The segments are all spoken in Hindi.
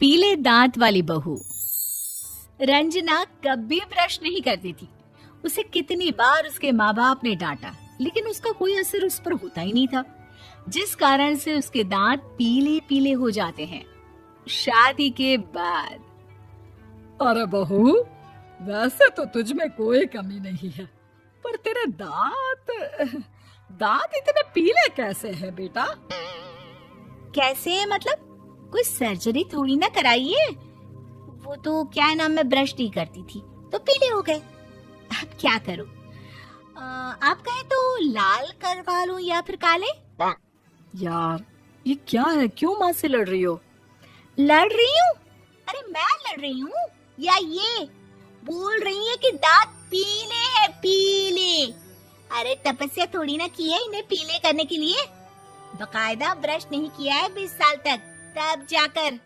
पीले दांत वाली बहू। रंजना कभी ब्रश नहीं करती थी। उसे कितनी बार उसके माँ बाप ने डांटा, लेकिन उसका कोई असर उस पर होता ही नहीं था, जिस कारण से उसके दांत पीले पीले हो जाते हैं। शादी के बाद अरे बहू, वैसे तो तुझ में कोई कमी नहीं है, पर तेरे दांत इतने पीले कैसे हैं बेटा? कैसे मतलब? कोई सर्जरी थोड़ी ना कराइए। वो तो क्या नाम, मैं ब्रश नहीं करती थी तो पीले हो गए। अब क्या करूं? आप कहें तो लाल करवा लूं या फिर काले? यार ये क्या है, क्यों माँ से लड़ रही हो? लड़ रही हूँ? अरे मैं लड़ रही हूँ या ये बोल रही है कि दांत पीले हैं, पीले। अरे तपस्या थोड़ी ना की है इन्हें पीले करने के लिए। बकायदा ब्रश नहीं किया है 20 साल तक, तब जाकर।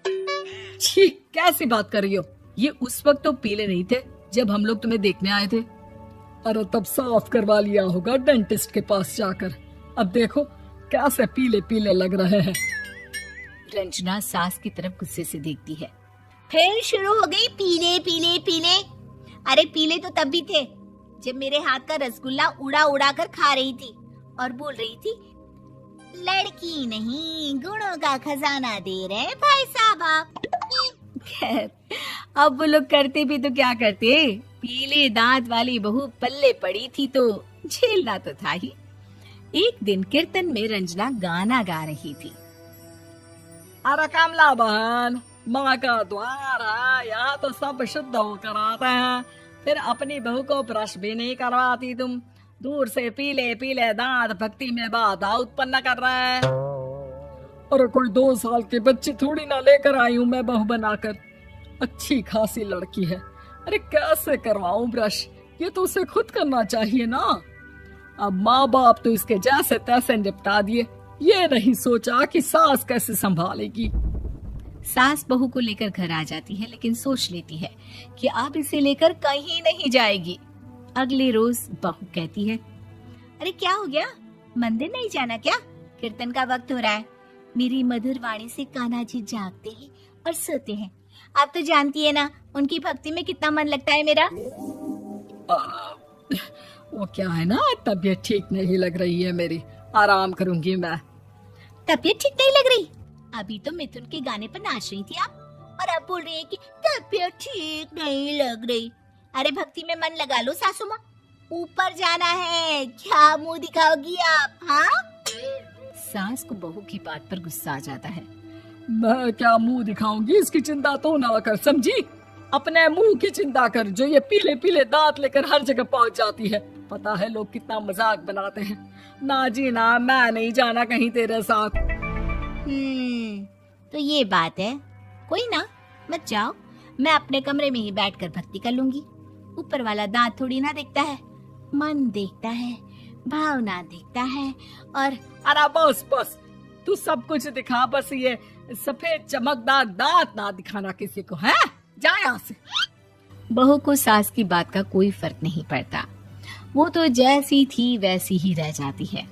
छी, कैसी बात कर रही हो? ये उस वक्त तो पीले नहीं थे जब हम लोग तुम्हें देखने आए थे। अरे तब साफ करवा लिया होगा डेंटिस्ट के पास जाकर। अब देखो कैसे पीले पीले लग रहे हैं। रंजना सास की तरफ गुस्से से देखती है। फिर शुरू हो गई पीले पीले पीले। अरे पीले तो तब भी थे जब मेरे हाथ का रसगुल्ला उड़ा उड़ा कर खा रही थी और बोल रही थी, लड़की नहीं गुणों का खजाना दे रहे भाई साहब आप। खैर, अब वो लोग करते भी तो क्या करते, पीले दांत वाली बहू पल्ले पड़ी थी तो झेलना तो था ही। एक दिन कीर्तन में रंजना गाना गा रही थी। अरे कमला बहन, माँ का द्वार है, यहाँ तो सब शुद्ध होकर आते हैं, फिर अपनी बहू को ब्रश भी नहीं करवाती तुम। दूर से पीले पीले दांत भक्ति में बाधा उत्पन्न कर रहे हैं। अरे कोई 2 साल के बच्चे थोड़ी ना लेकर आई हूँ मैं बहू बनाकर। अच्छी खासी लड़की है, अरे कैसे करवाऊं ब्रश? ये तो उसे खुद करना चाहिए ना। अब माँ बाप तो इसके जैसे तैसे निपटा दिए, ये नहीं सोचा कि सास कैसे संभालेगी। सास बहू को लेकर घर आ जाती है, लेकिन सोच लेती है कि अब इसे लेकर कहीं नहीं जाएगी। अगले रोज बहू कहती है, अरे क्या हो गया, मंदिर नहीं जाना क्या? कीर्तन का वक्त हो रहा है। मेरी मधुर वाणी से कान्हा जी जागते हैं और सोते हैं। आप तो जानती है ना उनकी भक्ति में कितना मन लगता है मेरा। वो क्या है ना, तबीयत ठीक नहीं लग रही है मेरी, आराम करूंगी मैं। तबीयत ठीक नहीं लग रही? अभी तो मिथुन के गाने पर नाच रही थी आप, और अब बोल रही है कि तबीयत ठीक नहीं लग रही। अरे भक्ति में मन लगा लो सासू माँ, ऊपर जाना है, क्या मुंह दिखाओगी आप? हाँ? सास को बहू की बात पर गुस्सा आ जाता है। मैं क्या मुंह दिखाऊंगी, इसकी चिंता तो ना कर, समझी? अपने मुंह की चिंता कर, जो ये पीले पीले दांत लेकर हर जगह पहुंच जाती है। पता है लोग कितना मजाक बनाते हैं। ना जी ना, मैं नहीं जाना कहीं तेरे साथ। तो ये बात है। कोई ना, मत जाओ, मैं अपने कमरे में ही बैठकर भक्ति कर लूंगी। ऊपर वाला दांत थोड़ी ना देखता है, मन देखता है, भावना देखता है। और अरे बस बस, तू सब कुछ दिखा, बस ये सफेद चमकदार दांत ना दिखाना किसी को, है? जा यहाँ से। बहू को सास की बात का कोई फर्क नहीं पड़ता, वो तो जैसी थी वैसी ही रह जाती है।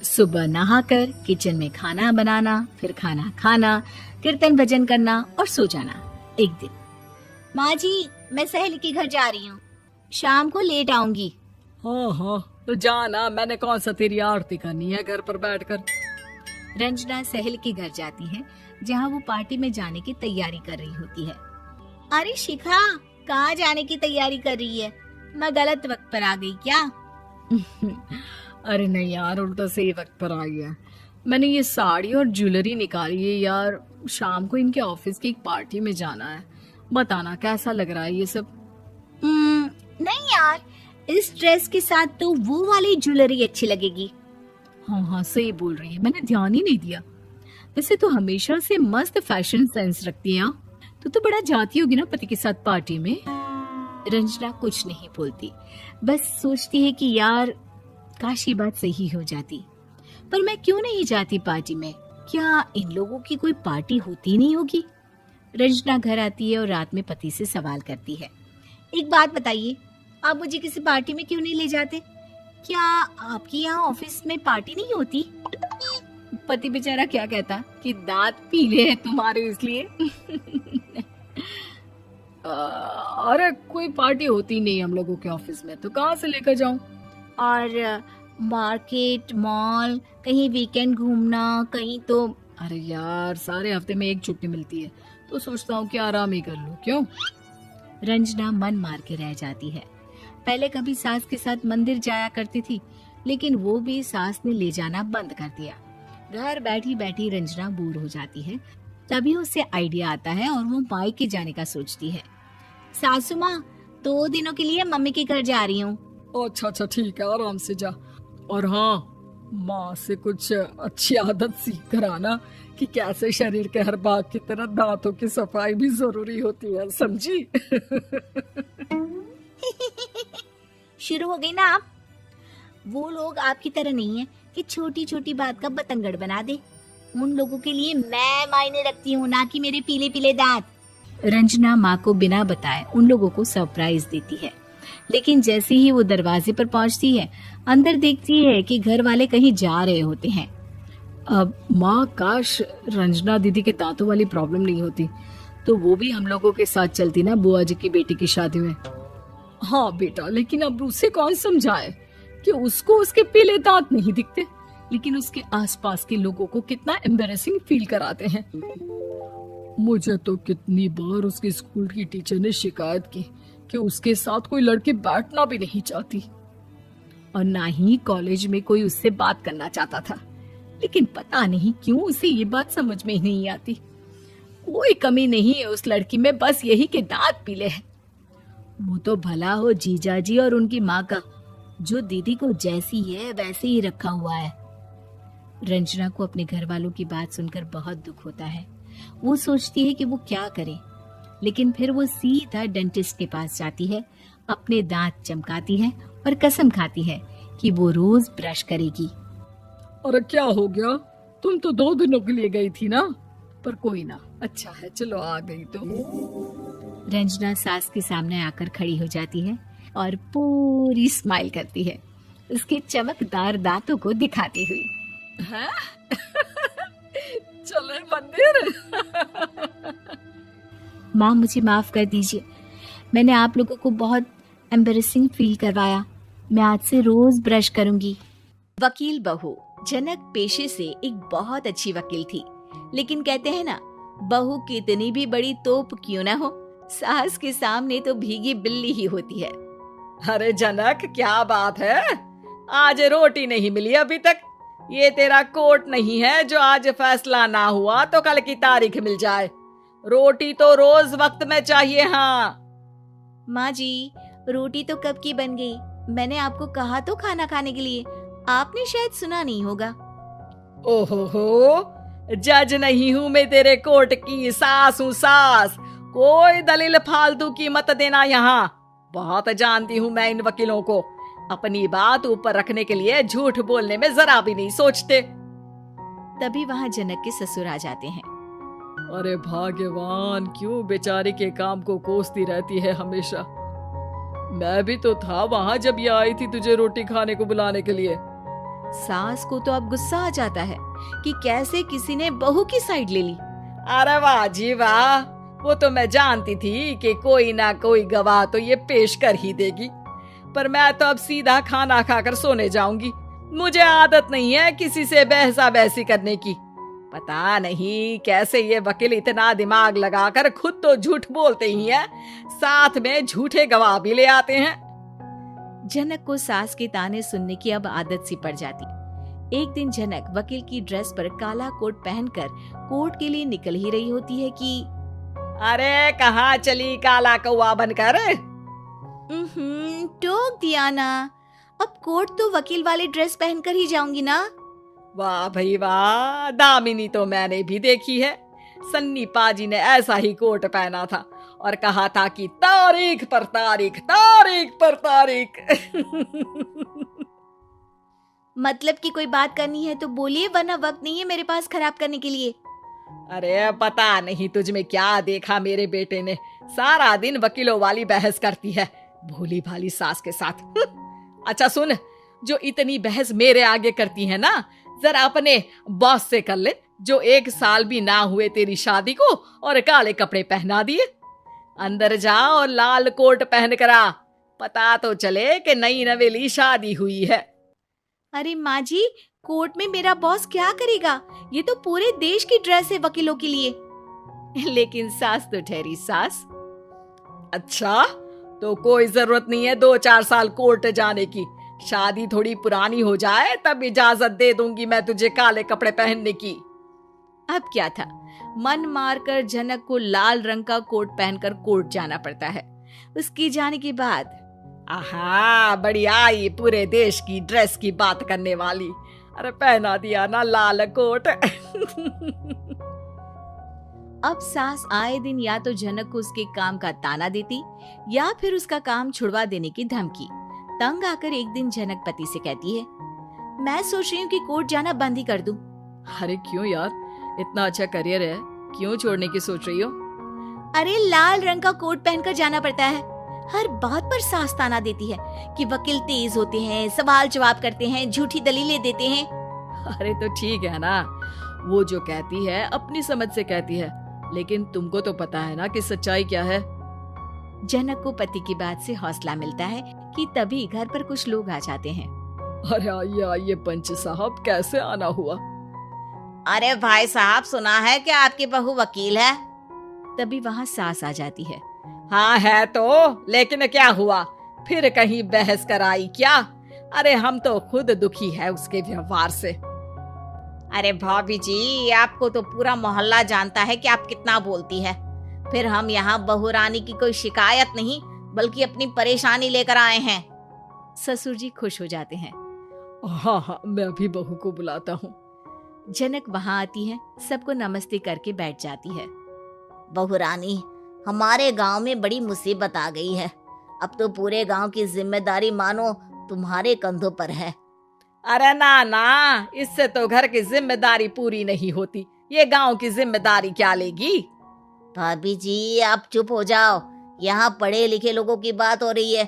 सुबह नहाकर किचन में खाना बनाना, फिर खाना खाना, कीर्तन भजन करना और सो जाना। एक दिन, माँ जी मैं सहेली के घर जा रही हूँ, शाम को लेट आऊंगी। हाँ, तो जाना, मैंने कौन सा तेरी आरती करनी है घर पर बैठकर। रंजना सहेली के घर जाती है, जहाँ वो पार्टी में जाने की तैयारी कर रही होती है। अरे शिखा, कहाँ जाने की तैयारी कर रही है? मैं गलत वक्त पर आ गई क्या? अरे नहीं यार, उल्टा सही वक्त पर आई है। मैंने ये साड़ी और ज्वेलरी निकाली है यार, शाम को इनके ऑफिस की एक पार्टी में जाना है। बताना कैसा लग रहा है ये सब? नहीं यार, इस ड्रेस के साथ तो वो वाली ज्वेलरी अच्छी लगेगी। हाँ सही बोल रही है, मैंने ध्यान ही नहीं दिया। वैसे तो हमेशा से मस्त फैशन सेंस रखती है। तो बड़ा जाती होगी ना पति के साथ पार्टी में। रंजना कुछ नहीं बोलती, बस सोचती है कि यार काश ये बात सही हो जाती, पर मैं क्यों नहीं जाती पार्टी में? क्या इन लोगों की कोई पार्टी होती नहीं होगी? रंजना घर आती है और रात में पति से सवाल करती है, एक बात बताइए, आप मुझे किसी पार्टी में क्यों नहीं ले जाते? क्या आपके यहाँ ऑफिस में पार्टी नहीं होती? पति बेचारा क्या कहता कि दांत पीले हैं तुम्हारे इसलिए। अरे कोई पार्टी होती नहीं हम लोगों के ऑफिस में, तो कहाँ से लेकर जाऊं? और मार्केट, मॉल, कहीं वीकेंड घूमना, कहीं तो। अरे यार, सारे हफ्ते में एक छुट्टी मिलती है, तो सोचता हूँ कि आराम ही कर लूं। क्यों? रंजना मन मार के रह जाती है। पहले कभी सास के साथ मंदिर जाया करती थी, लेकिन वो भी सास ने ले जाना बंद कर दिया। घर बैठी बैठी रंजना बोर हो जाती है। तभी उसे आइडिया आता है और वो मायके जाने का सोचती है। सासू माँ, 2 दिनों के लिए मम्मी के घर जा रही हूँ। अच्छा अच्छा, ठीक है, आराम से जा। और हाँ, माँ से कुछ अच्छी आदत सीख कर आना कि कैसे शरीर के हर भाग की तरह दांतों की सफाई भी जरूरी होती है, समझी? शुरू हो गई ना आप। वो लोग आपकी तरह नहीं है कि छोटी छोटी बात का बतंगड़ बना दे। उन लोगों के लिए मैं मायने रखती हूँ, ना कि मेरे पीले पीले दांत। रंजना माँ को बिना बताए उन लोगों को सरप्राइज देती है, लेकिन जैसे ही वो दरवाजे पर पहुंचती है, अंदर देखती है कि घर वाले कहीं जा रहे होते हैं। अब माँ, काश रंजना दीदी के दांतों वाली प्रॉब्लम नहीं होती, तो वो भी हम लोगों के साथ चलती ना बुआ जी की बेटी की शादी में। हाँ बेटा, लेकिन अब उसे कौन समझाए कि उसको उसके पीले दांत नहीं दिखते, लेकिन उसके आसपास के लोगों को कितना एम्बैरेसिंग फील कराते हैं। मुझे तो कितनी बार उसके स्कूल की टीचर ने शिकायत की कि उसके साथ कोई लड़की बैठना भी नहीं चाहती, और ना ही कॉलेज में कोई उससे बात करना चाहता था। लेकिन पता नहीं क्यों उसे ये बात समझ में ही नहीं आती। कोई कमी नहीं है उस लड़की में, बस यही कि दांत पीले हैं। वो तो भला हो जीजा जी और उनकी माँ का, जो दीदी को जैसी है वैसे ही रखा हुआ है। रंजना को अपने घर वालों की बात सुनकर बहुत दुख होता है। वो सोचती है कि वो क्या करे, लेकिन फिर वो सीधा डेंटिस्ट के पास जाती है, अपने दांत चमकाती है और कसम खाती है कि वो रोज ब्रश करेगी। अरे क्या हो गया? तुम तो 2 दिनों के लिए गई थी ना। पर कोई ना, अच्छा है, चलो आ गई तो। रंजना सास के सामने आकर खड़ी हो जाती है और पूरी स्माइल करती है, उसके चमकदार दांतों को दिखाती हुई। हैं? चले मंदिर? माँ, मुझे माफ कर दीजिए, मैंने आप लोगों को बहुत एम्बैरेसिंग फील करवाया। मैं आज से रोज ब्रश करूंगी। वकील बहू जनक पेशे से एक बहुत अच्छी वकील थी, लेकिन कहते हैं ना, बहू कितनी भी बड़ी तोप क्यों ना हो, सास के सामने तो भीगी बिल्ली ही होती है। अरे जनक, क्या बात है? आज रोटी नहीं मिली अभी तक। ये तेरा कोर्ट नहीं है जो आज फैसला ना हुआ तो कल की तारीख मिल जाए। रोटी तो रोज वक्त में चाहिए। हाँ माँ जी, रोटी तो कब की बन गई। मैंने आपको कहा तो खाना खाने के लिए, आपने शायद सुना नहीं होगा। ओहो, जज नहीं हूँ मैं तेरे कोर्ट की, सास हूँ सास। कोई दलील फालतू की मत देना यहाँ। बहुत जानती हूँ मैं इन वकीलों को, अपनी बात ऊपर रखने के लिए झूठ बोलने में जरा भी नहीं सोचते। तभी वहाँ जनक के ससुर आ जाते हैं। अरे भाग्यवान, क्यों बेचारी के काम को कोसती रहती है हमेशा। मैं भी तो था वहाँ जब ये आई थी तुझे रोटी खाने को बुलाने के लिए। सास को तो अब गुस्सा आ जाता है कि कैसे किसी ने बहू की साइड ले ली। अरे वाह जी वाह, वो तो मैं जानती थी कि कोई ना कोई गवाह तो ये पेश कर ही देगी। पर मैं तो अब सीधा खाना खाकर सोने जाऊंगी। मुझे आदत नहीं है किसी से बहसा बहसी करने की। पता नहीं कैसे ये वकील इतना दिमाग लगाकर खुद तो झूठ बोलते ही हैं, साथ में झूठे गवाह भी ले आते हैं। जनक को सास के ताने सुनने की अब आदत सी पड़ जाती। एक दिन जनक वकील की ड्रेस पर काला कोट पहनकर कोर्ट के लिए निकल ही रही होती है कि अरे कहाँ चली काला कौवा बनकर? टोक दिया ना, अब कोर्ट तो वकील वाली ड्रेस पहनकर ही जाऊंगी ना। वाह भाई वाह, दामिनी तो मैंने भी देखी है। सन्नी पाजी ने ऐसा ही कोट पहना था और कहा था कि तारीख पर तारीख, तारीख पर तारीख। मतलब कि कोई बात करनी है तो बोलिए, वरना वक्त नहीं है मेरे पास खराब करने के लिए। अरे पता नहीं तुझ में क्या देखा मेरे बेटे ने, सारा दिन वकीलों वाली बहस करती है भोली भाली सास के साथ। अच्छा सुन, जो इतनी बहस मेरे आगे करती है ना, जरा अपने बॉस से कर ले, जो 1 साल भी ना हुए तेरी शादी को और काले कपड़े पहना दिए। अंदर जा और लाल कोट पहन कर आ, पता तो चले कि नई नवेली शादी हुई है। अरे माँ जी, कोर्ट में मेरा बॉस क्या करेगा? ये तो पूरे देश की ड्रेस है वकीलों के लिए। लेकिन सास तो ठहरी सास। अच्छा, तो कोई जरूरत नहीं है 2-4 साल कोर्ट जाने की। शादी थोड़ी पुरानी हो जाए तब इजाजत दे दूंगी मैं तुझे काले कपड़े पहनने की। अब क्या था, मन मारकर जनक को लाल रंग का कोट पहनकर कोर्ट जाना पड़ता है। उसके जाने के बाद आहा, बढ़िया आई पूरे देश की ड्रेस की बात करने वाली। अरे पहना दिया ना लाल कोट। अब सास आए दिन या तो जनक को उसके काम का ताना देती या फिर उसका काम छुड़वा देने की धमकी। तंग आकर एक दिन जनक पति से कहती है, मैं सोच रही हूँ कि कोर्ट जाना बंद ही कर दूं। अरे क्यों यार, इतना अच्छा करियर है, क्यों छोड़ने की सोच रही हो? अरे लाल रंग का कोट पहनकर जाना पड़ता है। हर बात पर सास ताना देती है कि वकील तेज होते हैं, सवाल जवाब करते हैं, झूठी दलीलें देते हैं। अरे तो ठीक है ना, वो जो कहती है अपनी समझ से कहती है, लेकिन तुमको तो पता है ना कि सच्चाई क्या है। जनक को पति की बात से हौसला मिलता है कि तभी घर पर कुछ लोग आ जाते हैं। अरे आइए पंच साहब, कैसे आना हुआ? अरे भाई साहब, सुना है कि आपकी बहू वकील है। तभी वहाँ सास आ जाती है। हाँ है तो, लेकिन क्या हुआ, फिर कहीं बहस कराई क्या? अरे हम तो खुद दुखी है उसके व्यवहार से। अरे भाभी जी, आपको तो पूरा मोहल्ला जानता है कि आप कितना बोलती है। फिर हम यहाँ बहू रानी की कोई शिकायत नहीं बल्कि अपनी परेशानी लेकर आए हैं। ससुर जी खुश हो जाते हैं। हाँ, मैं अभी बहू को बुलाता हूँ। जनक वहाँ आती है, सबको नमस्ते करके बैठ जाती है। बहू रानी, हमारे गांव में बड़ी मुसीबत आ गई है। अब तो पूरे गांव की जिम्मेदारी मानो तुम्हारे कंधों पर है। अरे ना ना, इससे तो घर की जिम्मेदारी पूरी नहीं होती, ये गांव की जिम्मेदारी क्या लेगी? भाभी जी, आप चुप हो जाओ, यहाँ पढ़े लिखे लोगों की बात हो रही है।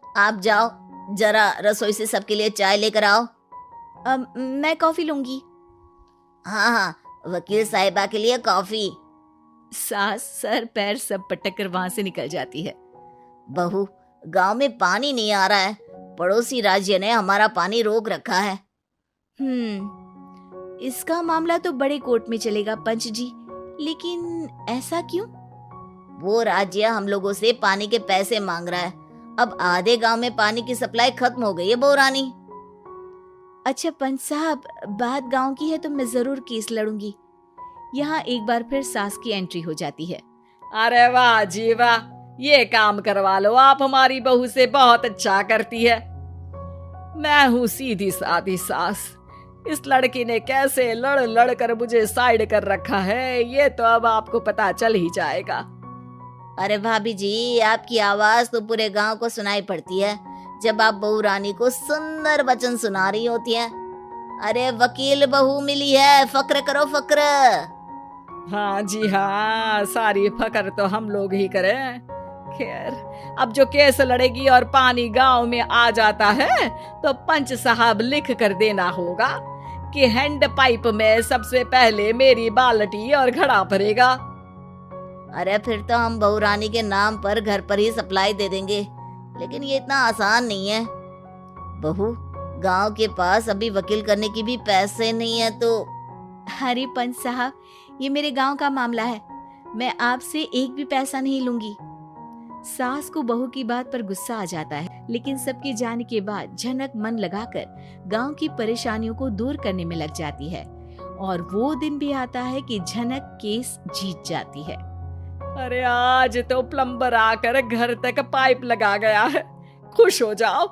आप जाओ, जरा रसोई से सबके लिए चाय लेकर आओ। मैं कॉफी लूंगी। हाँ हाँ, वकील साहिबा के लिए कॉफी। सास सर पैर सब पटक कर वहां से निकल जाती है। बहू, गांव में पानी नहीं आ रहा है, पड़ोसी राज्य ने हमारा पानी रोक रखा है। इसका मामला तो बड़े कोर्ट में चलेगा पंच जी, लेकिन ऐसा क्यों? वो राज्य हम लोगों से पानी के पैसे मांग रहा है। अब आधे गांव में पानी की सप्लाई खत्म हो गई है बहू रानी। अच्छा पंच साहब, बात गांव की है तो मैं जरूर केस लड़ूंगी। यहाँ एक बार फिर सास की एंट्री हो जाती है। अरे वाह जी वाह, ये काम करवा लो आप हमारी बहू से, बहुत अच्छा करती है। मैं हूँ सीधी सादी सास, इस लड़की ने कैसे लड़ लड़ कर मुझे साइड कर रखा है, ये तो अब आपको पता चल ही जाएगा। अरे भाभी जी, आपकी आवाज तो पूरे गांव को सुनाई पड़ती है जब आप बहू रानी को सुंदर वचन सुना रही होती हैं। अरे वकील बहू मिली है, फक्र करो फक्र। हाँ जी हाँ, सारी फकर तो हम लोग ही करें। खैर, अब जो केस लड़ेगी और पानी गांव में आ जाता है तो पंच साहब लिख कर देना होगा कि हैंड पाइप में सबसे पहले मेरी बाल्टी और घड़ा भरेगा। अरे फिर तो हम बहू रानी के नाम पर घर पर ही सप्लाई दे देंगे, लेकिन ये इतना आसान नहीं है। बहू, गांव के पास अभी वकील करने की भी पैसे नहीं है तो। अरे पंच साहब, ये मेरे गांव का मामला है, मैं आपसे एक भी पैसा नहीं लूंगी। सास को बहू की बात पर गुस्सा आ जाता है, लेकिन सबके जाने के बाद जनक मन लगाकर गांव की परेशानियों को दूर करने में लग जाती है और वो दिन भी आता है कि जनक केस जीत जाती है। अरे आज तो प्लम्बर आकर घर तक पाइप लगा गया है, खुश हो जाओ,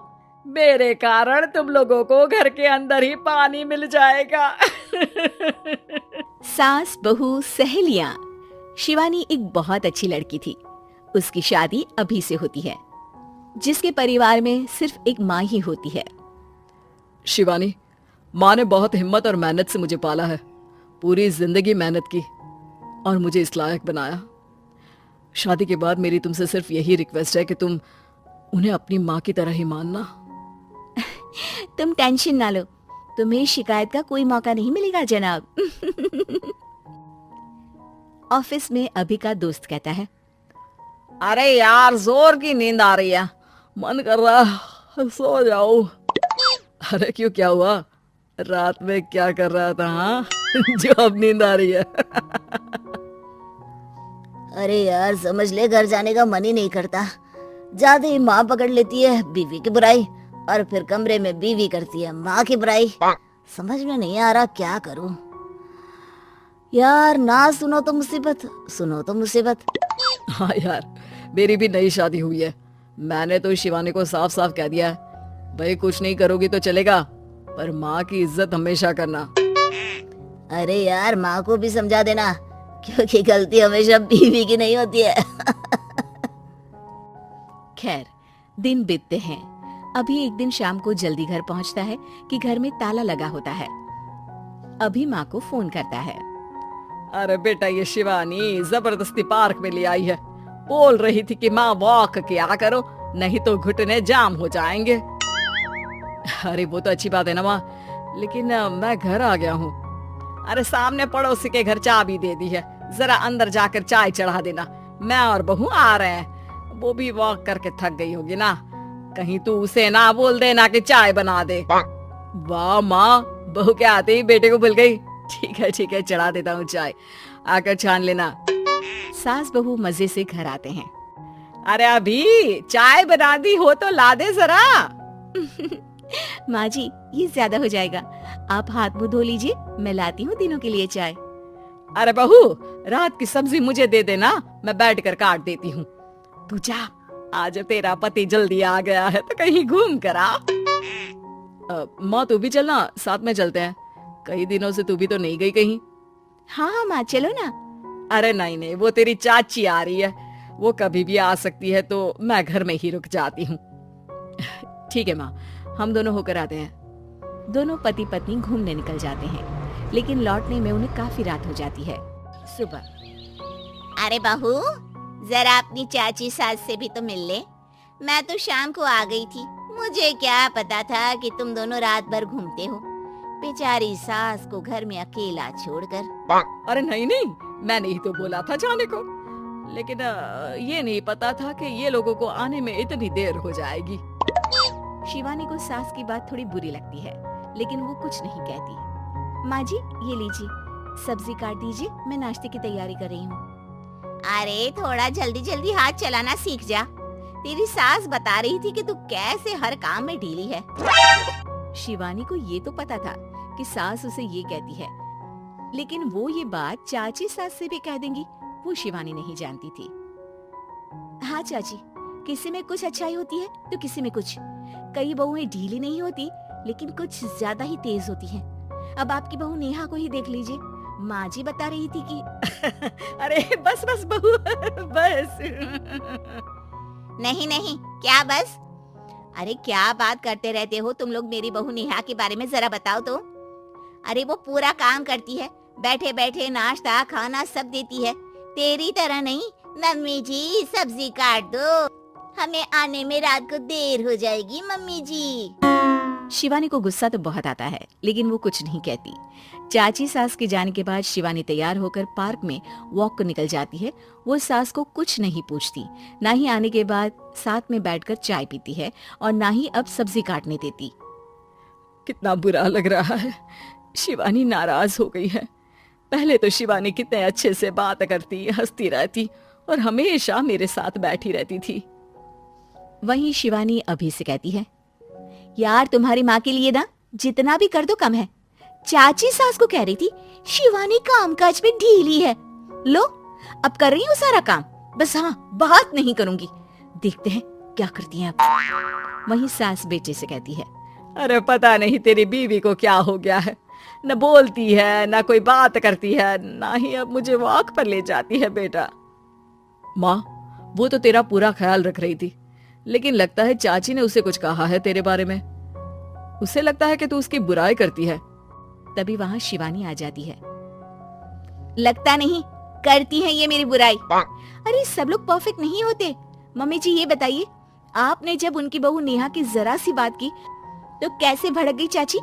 मेरे कारण तुम लोगों को घर के अंदर ही पानी मिल जाएगा। सास बहू सहेलियां। शिवानी एक बहुत अच्छी लड़की थी। उसकी शादी अभी से होती है, जिसके परिवार में सिर्फ एक माँ ही होती है। शिवानी, माँ ने बहुत हिम्मत और मेहनत से मुझे पाला है, पूरी जिंदगी मेहनत की और मुझे इस लायक बनाया। शादी के बाद मेरी तुमसे सिर्फ यही रिक्वेस्ट है कि तुम उन्हें अपनी माँ की तरह ही मानना। तुम टेंशन ना लो, तुम्हें शिकायत का कोई मौका नहीं मिलेगा जनाब। ऑफिस में अभी का दोस्त कहता है, अरे यार जोर की नींद आ रही है, मन कर रहा है सो जाओ। अरे क्यों, क्या हुआ? रात में क्या कर रहा था हाँ? जो अब नींद आ रही है। अरे यार समझ ले, घर जाने का मन ही नहीं करता। जाते ही माँ पकड़ लेती है बीवी की बुराई, और फिर कमरे में बीवी करती है माँ की बुराई। समझ में नहीं आ रहा क्या करूं यार। ना सुनो तो मुसीबत, सुनो तो मुसीबत। हाँ यार, मेरी भी नई शादी हुई है। मैंने तो शिवानी को साफ साफ कह दिया है, भाई कुछ नहीं करोगी तो चलेगा, पर माँ की इज्जत हमेशा करना। अरे यार माँ को भी समझा देना, क्योंकि गलती हमेशा बीवी की नहीं होती है। खैर दिन बीतते हैं। अभी एक दिन शाम को जल्दी घर पहुंचता है कि घर में ताला लगा होता है। अभी माँ को फोन करता है। अरे बेटा, ये शिवानी जबरदस्ती पार्क में ले आई है। बोल रही थी कि माँ वॉक किया करो, नहीं तो घुटने जाम हो जाएंगे। अरे वो तो अच्छी बात है ना माँ, लेकिन मैं घर आ गया हूँ। अरे सामने पड़ोसी के घर चाबी दे दी है, जरा अंदर जाकर चाय चढ़ा देना। मैं और बहू आ रहे हैं, वो भी वॉक करके थक गई होगी ना। कहीं तू उसे ना बोल देना कि चाय बना दे। वाह माँ, बहू के आते ही बेटे को भूल गई। ठीक है, चढ़ा देता हूँ चाय, आकर छान लेना। सास बहू मजे से घर आते हैं। अरे अभी चाय बना दी हो तो ला दे जरा। माँ जी ये ज्यादा हो जाएगा, आप हाथ मुंह धो लीजिए, मैं लाती हूँ तीनों के लिए चाय। अरे बहू, रात की सब्जी मुझे दे देना, मैं बैठ कर काट देती हूँ। तू जा, आज तेरा पति जल्दी आ गया है तो कहीं घूम कर आ। माँ तू भी चलना, साथ में चलते हैं। कई दिनों से तू भी तो नहीं गई कहीं। हाँ माँ चलो ना। अरे नहीं, वो तेरी चाची आ रही है, वो कभी भी आ सकती है, तो मैं घर में ही रुक जाती हूँ। ठीक है माँ, हम दोनों होकर आते हैं। दोनों पति पत्नी घूमने निकल जाते हैं, लेकिन लौटने में उन्हें काफी रात हो जाती है। सुबह, अरे बहू जरा अपनी चाची सास से भी तो मिल ले। मैं तो शाम को आ गई थी, मुझे क्या पता था कि तुम दोनों रात भर घूमते हो। बेचारी सास को घर में अकेला छोड़कर। अरे नहीं, मैंने ही तो बोला था जाने को, लेकिन ये नहीं पता था कि ये लोगों को आने में इतनी देर हो जाएगी। शिवानी को सास की बात थोड़ी बुरी लगती है, लेकिन वो कुछ नहीं कहती। माँ जी ये लीजिए, सब्जी काट दीजिए, मैं नाश्ते की तैयारी कर रही हूँ। अरे थोड़ा जल्दी जल्दी हाथ चलाना सीख जा, तेरी सास बता रही थी कि तू कैसे हर काम में ढीली है। शिवानी को ये तो पता था कि सास उसे ये कहती है, लेकिन वो ये बात चाची सास से भी कह देंगी, वो शिवानी नहीं जानती थी। हाँ चाची, किसी में कुछ अच्छाई होती है तो किसी में कुछ। कई बहुएं ढीली नहीं होती, लेकिन कुछ ज्यादा ही तेज होती हैं। अब आपकी बहू नेहा को ही देख लीजिए, माँ जी बता रही थी कि अरे बस बहू बस। नहीं क्या बस? अरे क्या बात करते रहते हो तुम लोग मेरी बहू नेहा के बारे में, जरा बताओ तो। अरे वो पूरा काम करती है, बैठे बैठे नाश्ता खाना सब देती है, तेरी तरह नहीं। मम्मी जी सब्जी काट दो, हमें आने में रात को देर हो जाएगी मम्मी जी। शिवानी को गुस्सा तो बहुत आता है, लेकिन वो कुछ नहीं कहती। चाची सास के जाने के बाद शिवानी तैयार होकर पार्क में वॉक को निकल जाती है। वो सास को कुछ नहीं पूछती, ना ही आने के बाद साथ में बैठकर चाय पीती है, और ना ही अब सब्जी काटने देती। कितना बुरा लग रहा है, शिवानी नाराज हो गई है। पहले तो शिवानी कितने अच्छे से बात करती, हंसती रहती और हमेशा मेरे साथ बैठी रहती थी। वहीं शिवानी अभी से कहती है, यार तुम्हारी माँ के लिए ना जितना भी कर दो कम है। चाची सास को कह रही थी शिवानी कामकाज में ढीली है, लो अब कर रही हूँ सारा काम, बस हाँ बात नहीं करूंगी, देखते हैं क्या करती हैं अब। वहीं सास बेटे से कहती है, अरे पता नहीं तेरी बीवी को क्या हो गया है, न बोलती है न कोई बात करती है, ना ही अब मुझे वॉक पर ले जाती है। बेटा माँ वो तो तेरा पूरा ख्याल रख रही थी, लेकिन लगता है चाची ने उसे कुछ कहा है तेरे बारे में। उसे लगता है कि तू उसकी बुराई करती है। तभी वहाँ शिवानी आ जाती है। लगता नहीं, करती है ये मेरी बुराई। अरे सब लोग परफेक्ट नहीं होते। मम्मी जी ये बताइए, आपने जब उनकी बहू नेहा की जरा सी बात की तो कैसे भड़क गई चाची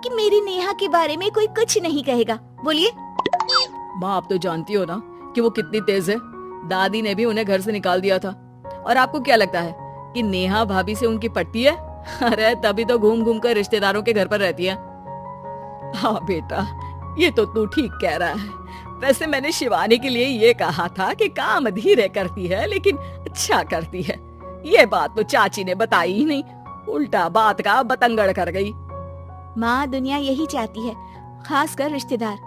कि मेरी नेहा के बारे में कोई कुछ नहीं कहेगा। बोलिए। माँ, आप तो जानती हो ना कि वो कितनी तेज है। दादी ने भी उन्हें घर से निकाल दिया था। और आपको क्या लगता है कि नेहा भाभी से उनकी पटती है? अरे तभी तो घूम घूम कर रिश्तेदारों के घर पर रहती है। हाँ बेटा, ये तो तू ठीक कह रहा है। वैसे मैंने शिवानी के लिए ये कहा था कि काम धीरे करती है लेकिन अच्छा करती है। ये बात तो चाची ने बताई ही नहीं, उल्टा बात का बतंगड़ कर गई। माँ, दुनिया यही चाहती है, खासकर रिश्तेदार।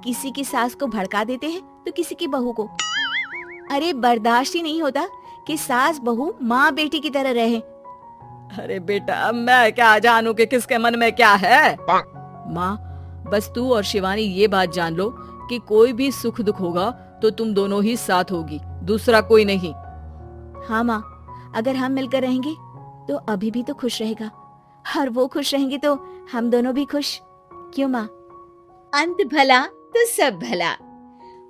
किसी की सास को भड़का देते हैं तो किसी की बहू को। अरे बर्दाश्त ही नहीं होता कि सास बहू माँ बेटी की तरह रहे। अरे बेटा, मैं क्या जानूं कि किसके मन में क्या है। माँ, बस तू और शिवानी ये बात जान लो कि कोई भी सुख दुख होगा तो तुम दोनों ही साथ होगी, दूसरा कोई नहीं। हाँ माँ, अगर हम मिलकर रहेंगे तो अभी भी तो खुश रहेगा, और वो खुश रहेंगे तो हम दोनों भी खुश। क्यों माँ? अंत भला तो सब भला।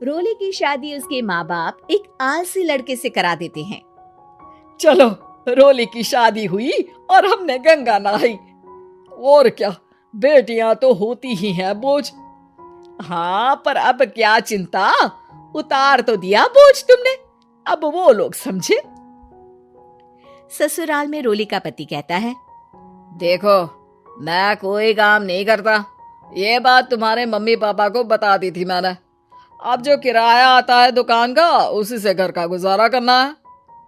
रोली की शादी उसके माँ बाप एक आलसी लड़के से करा देते हैं। चलो, रोली की शादी हुई और हमने गंगा नहाई। और क्या, बेटियां तो होती ही हैं बोझ। हाँ, पर अब क्या चिंता, उतार तो दिया बोझ तुमने, अब वो लोग समझे। ससुराल में रोली का पति कहता है, देखो, मैं कोई काम नहीं करता। ये बात तुम्हारे मम्मी पापा को बता दी थी मैंने। अब जो किराया आता है दुकान का, उसी से घर का गुजारा करना है।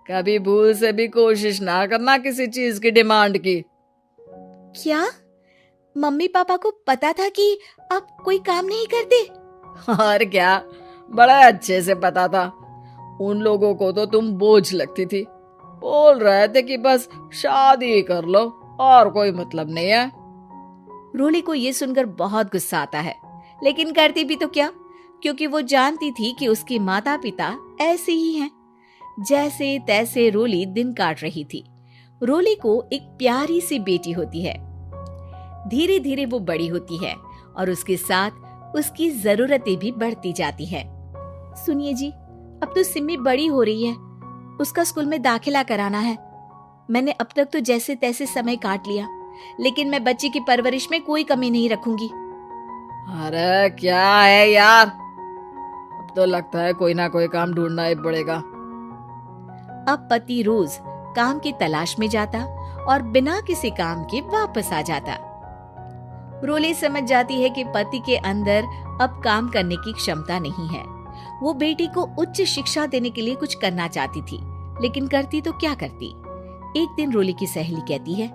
कभी भूल से भी कोशिश ना करना किसी चीज की डिमांड की। क्या मम्मी पापा को पता था कि आप कोई काम नहीं करते? और क्या, बड़ा अच्छे से पता था। उन लोगों को तो तुम बोझ लगती थी। बोल रहे थे कि बस शादी कर लो और कोई मतलब नहीं है। रोली को ये सुनकर बहुत गुस्सा आता है, लेकिन करती भी तो क्या, क्योंकि वो जानती थी कि उसके माता पिता ऐसे ही हैं। जैसे तैसे रोली दिन काट रही थी। रोली को एक प्यारी सी बेटी होती है। धीरे धीरे वो बड़ी होती है और उसके साथ उसकी जरूरतें भी बढ़ती जाती है। सुनिए जी, अब तो सिमी बड़ी हो रही है, उसका स्कूल में दाखिला कराना है। मैंने अब तक तो जैसे तैसे समय काट लिया, लेकिन मैं बच्चे की परवरिश में कोई कमी नहीं रखूंगी। अरे क्या है यार, अब तो लगता है कोई ना कोई काम ढूंढना ही पड़ेगा। अब पति रोज काम की तलाश में जाता और बिना किसी काम के वापस आ जाता। रोली समझ जाती है कि पति के अंदर अब काम करने की क्षमता नहीं है। वो बेटी को उच्च शिक्षा देने के लिए कुछ करना चाहती थी, लेकिन करती तो क्या करती। एक दिन रोली की सहेली कहती है,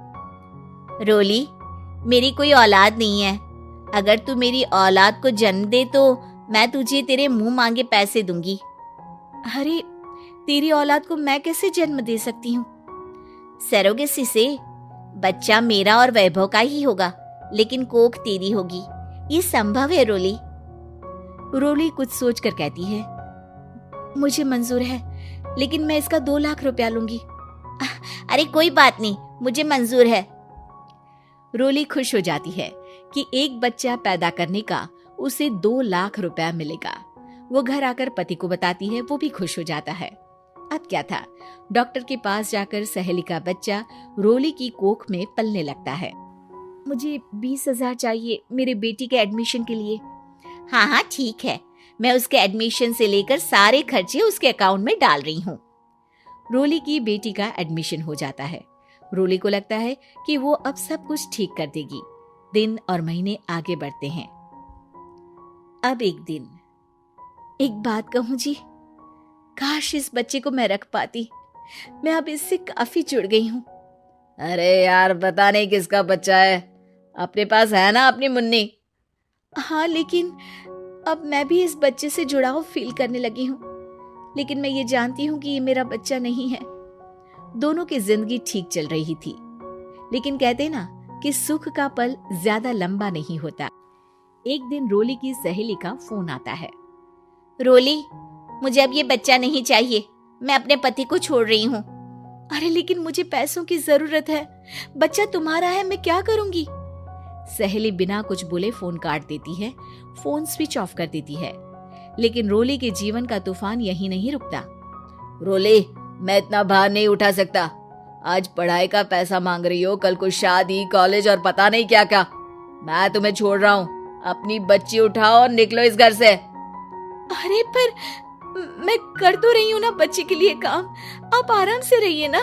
रोली, मेरी कोई औलाद नहीं है। अगर तू मेरी औलाद को जन्म दे तो मैं तुझे तेरे मुंह मांगे पैसे दूंगी। अरे, तेरी औलाद को मैं कैसे जन्म दे सकती हूँ? सरोगेसी से। बच्चा मेरा और वैभव का ही होगा, लेकिन कोख तेरी होगी। ये संभव है रोली। रोली कुछ सोचकर कहती है, मुझे मंजूर है, लेकिन मैं इसका 2 लाख रुपया लूंगी। अरे कोई बात नहीं, मुझे मंजूर है। रोली खुश हो जाती है कि एक बच्चा पैदा करने का उसे 2 लाख रुपया मिलेगा। वो घर आकर पति को बताती है, वो भी खुश हो जाता है। अब क्या था, डॉक्टर के पास जाकर सहेली का बच्चा रोली की कोख में पलने लगता है। मुझे 20,000 चाहिए मेरे बेटी के एडमिशन के लिए। हाँ हाँ ठीक है, मैं उसके एडमिशन से लेकर सारे खर्चे उसके अकाउंट में डाल रही हूँ। रोली की बेटी का एडमिशन हो जाता है। रोली को लगता है कि वो अब सब कुछ ठीक कर देगी। दिन और महीने आगे बढ़ते हैं। अब एक दिन, एक बात कहूँ जी, काश इस बच्चे को मैं रख पाती। मैं अब इससे काफी जुड़ गई हूँ। अरे यार, पता नहीं किसका बच्चा है, अपने पास है ना अपनी मुन्नी। हाँ, लेकिन अब मैं भी इस बच्चे से जुड़ाव फील करने लगी हूँ। लेकिन मैं ये जानती हूँ कि ये मेरा बच्चा नहीं है। दोनों की जिंदगी ठीक चल रही थी, लेकिन कहते ना कि सुख का पल ज्यादा लंबा नहीं होता। एक दिन रोली की सहेली का फोन आता है। रोली, मुझे अब ये बच्चा नहीं चाहिए, मैं अपने पति को छोड़ रही हूँ। अरे लेकिन मुझे पैसों की जरूरत है, बच्चा तुम्हारा है, मैं क्या करूंगी? सहेली बिना कुछ बोले फोन काट देती है, फोन स्विच ऑफ कर देती है। लेकिन रोली के जीवन का तूफान यहीं नहीं रुकता। रोली, मैं इतना भार नहीं उठा सकता, आज पढ़ाई का पैसा मांग रही हो, कल को शादी, कॉलेज और पता नहीं क्या क्या। मैं तुम्हें छोड़ रहा हूँ, अपनी बच्ची उठाओ और निकलो इस घर से। अरे पर मैं कर तो रही हूँ ना बच्चे के लिए काम, आप आराम से रहिए ना।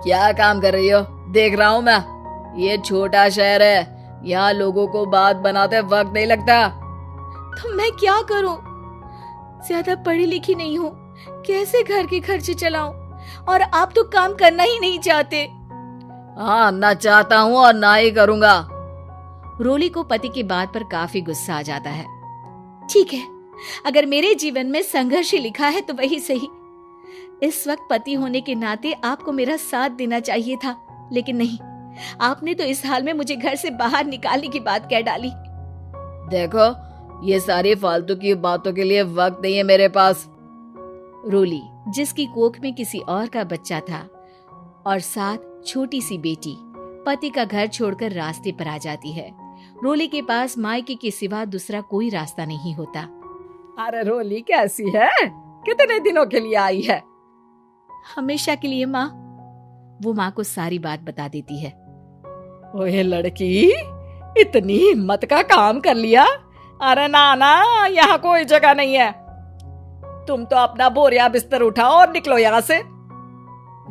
क्या काम कर रही हो? देख रहा हूँ मैं। ये छोटा शहर है, यहाँ लोगों को बात बनाते वक्त नहीं लगता। तो मैं क्या करूँ? ज्यादा पढ़ी लिखी नहीं हूँ, कैसे घर के खर्चे चलाऊं? और आप तो काम करना ही नहीं चाहते। हाँ, ना चाहता हूँ और ना ही करूँगा। रोली को पति की बात पर काफी गुस्सा आ जाता है। ठीक है, अगर मेरे जीवन में संघर्ष ही लिखा है तो वही सही। इस वक्त पति होने के नाते आपको मेरा साथ देना चाहिए था, लेकिन नहीं, आपने तो इस हाल में मुझे घर से बाहर निकालने की बात कह डाली। देखो, ये सारी फालतू की बातों के लिए वक्त नहीं है मेरे पास। रोली, जिसकी कोख में किसी और का बच्चा था और साथ छोटी सी बेटी, पति का घर छोड़कर रास्ते पर आ जाती है। रोली के पास मायके के सिवा दूसरा कोई रास्ता नहीं होता। अरे रोली कैसी है? कितने दिनों के लिए आई है? हमेशा के लिए माँ। वो माँ को सारी बात बता देती है। ओए लड़की, इतनी हिम्मत का काम कर लिया? अरे ना ना, यहाँ कोई जगह नहीं है। तुम तो अपना बोरिया बिस्तर उठाओ और निकलो यहाँ से।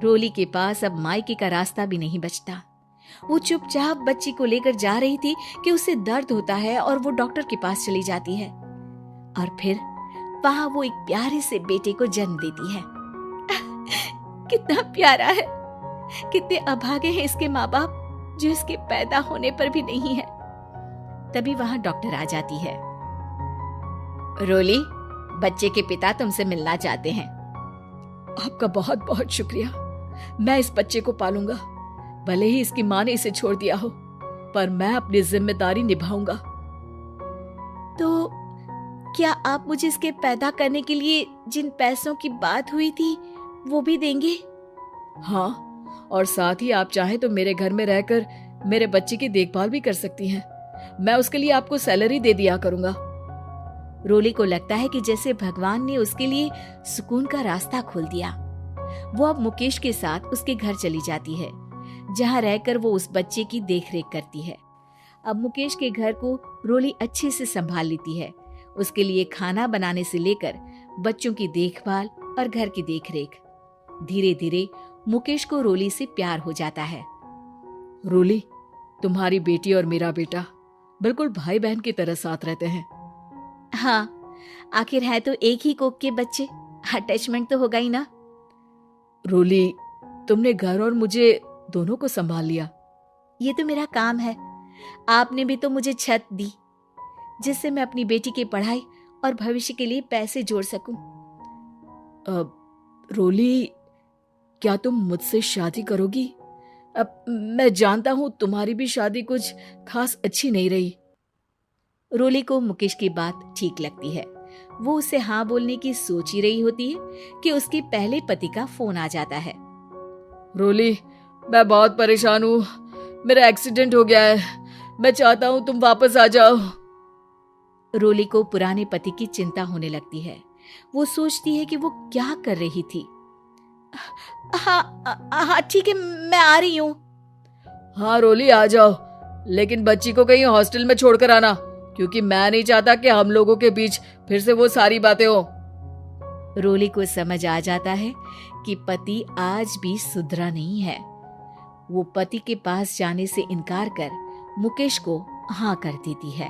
रोली के पास अब मायके का रास्ता भी नहीं बचता। वो चुपचाप बच्ची को लेकर जा रही थी कि उसे दर्द होता है और वो डॉक्टर के पास चली जाती है और फिर वहां वो एक प्यारे से बेटे को जन्म देती है। कितना प्यारा है, कितने अभागे हैं इसके माँ बाप जो इसके पैदा होने पर भी नहीं है। तभी वहां डॉक्टर आ जाती है। रोली, बच्चे के पिता तुमसे मिलना चाहते हैं। आपका बहुत बहुत शुक्रिया। मैं इस बच्चे को पालूंगा, भले ही इसकी माँ ने इसे छोड़ दिया हो, पर मैं अपनी जिम्मेदारी निभाऊंगा। तो क्या आप मुझे इसके पैदा करने के लिए जिन पैसों की बात हुई थी वो भी देंगे? हाँ, और साथ ही आप चाहे तो मेरे घर में रहकर मेरे बच्चे की देखभाल भी कर सकती हैं। मैं उसके लिए आपको सैलरी दे दिया करूंगा। रोली को लगता है कि जैसे भगवान ने उसके लिए सुकून का रास्ता खोल दिया। वो अब मुकेश के साथ उसके घर चली जाती है, जहाँ रहकर वो उस बच्चे की देखरेख करती है। अब मुकेश के घर को रोली अच्छे से संभाल लेती है। उसके लिए खाना बनाने से लेकर बच्चों की देखभाल और घर की देखरेख। धीरे धीरे मुकेश को रोली से प्यार हो जाता है। रोली, तुम्हारी बेटी और मेरा बेटा बिल्कुल भाई बहन की तरह साथ रहते हैं। हाँ, आखिर है तो एक ही कोख के बच्चे, अटैचमेंट तो होगा ही ना। रोली, तुमने घर और मुझे दोनों को संभाल लिया। ये तो मेरा काम है। आपने भी तो मुझे छत दी जिससे मैं अपनी बेटी की पढ़ाई और भविष्य के लिए पैसे जोड़ सकूं। रोली, क्या तुम मुझसे शादी करोगी? अब मैं जानता हूं तुम्हारी भी शादी कुछ खास अच्छी नहीं रही। रोली को मुकेश की बात ठीक लगती है। वो उसे हाँ बोलने की सोच ही रही होती है कि उसके पहले पति का फोन आ जाता है। रोली, मैं बहुत परेशान हूँ, मेरा एक्सीडेंट हो गया है, मैं चाहता हूँ तुम वापस आ जाओ। रोली को पुराने पति की चिंता होने लगती है। वो सोचती है कि वो क्या कर रही थी। हाँ ठीक है, मैं आ रही हूँ। हाँ रोली, आ जाओ, लेकिन बच्ची को कहीं हॉस्टल में छोड़कर आना, क्योंकि मैं नहीं चाहता कि हम लोगों के बीच फिर से वो सारी बातें हो। रोली को समझ आ जाता है कि पति आज भी सुधरा नहीं है। वो पति के पास जाने से इनकार कर मुकेश को हाँ कर देती है।